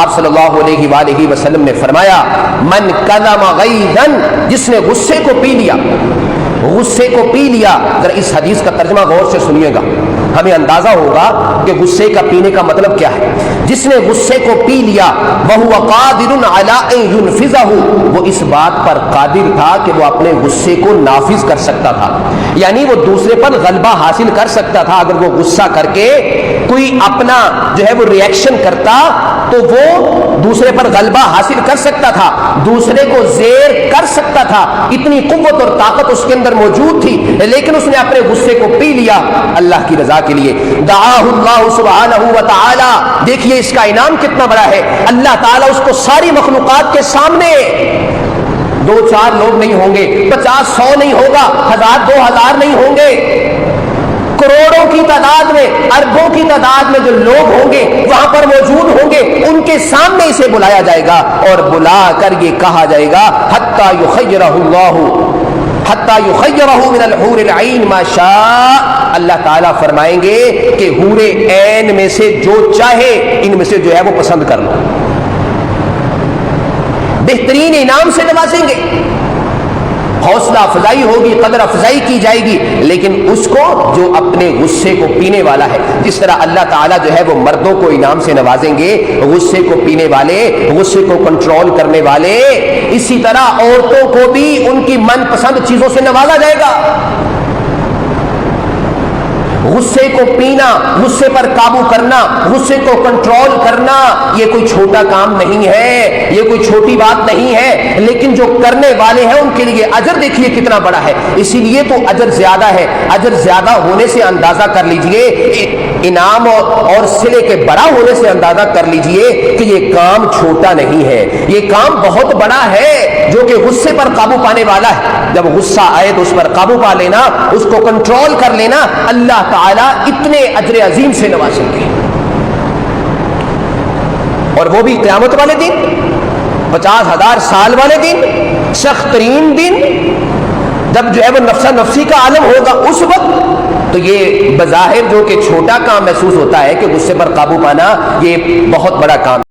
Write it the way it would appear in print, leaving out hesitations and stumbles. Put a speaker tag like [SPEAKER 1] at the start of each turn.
[SPEAKER 1] آپ صلی اللہ علیہ وآلہ وسلم نے فرمایا من کظم غیظا، جس نے غصے کو پی لیا، غصے کو پی لیا. ذرا اس حدیث کا ترجمہ غور سے سنیے گا، ہمیں اندازہ ہوگا کہ غصے کا پینے کا مطلب کیا ہے. جس نے غصے کو پی لیا وَهُوَ قَادِرٌ عَلَىٰ أَن يُنفِذَهُ، وہ اس بات پر قادر تھا کہ وہ اپنے غصے کو نافذ کر سکتا تھا، یعنی وہ دوسرے پر غلبہ حاصل کر سکتا تھا. اگر وہ غصہ کر کے کوئی اپنا جو ہے وہ ریئیکشن کرتا تو وہ دوسرے پر غلبہ حاصل کر سکتا تھا، دوسرے کو زیر کر سکتا تھا. اتنی قوت اور طاقت اس کے اندر موجود تھی، لیکن اس نے اپنے غصے کو پی لیا اللہ کی رضا کے لیے. دعاہ اللہ سبحانہ و تعالی، دیکھیے اس کا انعام کتنا بڑا ہے. اللہ تعالیٰ اس کو ساری مخلوقات کے سامنے، 2-4 لوگ نہیں ہوں گے، 50-100 نہیں ہوگا، 1000-2000 نہیں ہوں گے، کروڑوں کی تعداد میں، اربوں کی تعداد میں جو لوگ ہوں گے وہاں پر موجود ہوں گے، ان کے سامنے اسے بلایا جائے گا اور بلا کر یہ کہا جائے گا حتی یخیرہ اللہ، حتی یخیرہ من الحور العین ما شاء. اللہ تعالیٰ فرمائیں گے کہ حور عین میں سے جو چاہے ان میں سے جو ہے وہ پسند کر لو. بہترین انعام سے نوازیں گے، حوصلہ افزائی ہوگی، قدر افزائی کی جائے گی، لیکن اس کو جو اپنے غصے کو پینے والا ہے. جس طرح اللہ تعالیٰ جو ہے وہ مردوں کو انعام سے نوازیں گے، غصے کو پینے والے، غصے کو کنٹرول کرنے والے، اسی طرح عورتوں کو بھی ان کی من پسند چیزوں سے نوازا جائے گا. غصے کو پینا، غصے پر قابو کرنا، غصے کو کنٹرول کرنا، یہ کوئی چھوٹا کام نہیں ہے، یہ کوئی چھوٹی بات نہیں ہے، لیکن جو کرنے والے ہیں ان کے لیے اجر دیکھیے کتنا بڑا ہے. اسی لیے تو اجر زیادہ ہے. اجر زیادہ ہونے سے اندازہ کر لیجئے، انعام اور صلے کے بڑا ہونے سے اندازہ کر لیجئے کہ یہ کام چھوٹا نہیں ہے، یہ کام بہت بڑا ہے جو کہ غصے پر قابو پانے والا ہے. جب غصہ آئے تو اس پر قابو پا لینا، اس کو کنٹرول کر لینا، اللہ تعالیٰ اتنے اجر عظیم سے نوازیں گے. اور وہ بھی قیامت والے دن، 50,000 سال والے دن، سخت ترین دن، جب جو ہے وہ نفسا نفسی کا عالم ہوگا اس وقت. تو یہ بظاہر جو کہ چھوٹا کام محسوس ہوتا ہے کہ غصے پر قابو پانا، یہ بہت بڑا کام.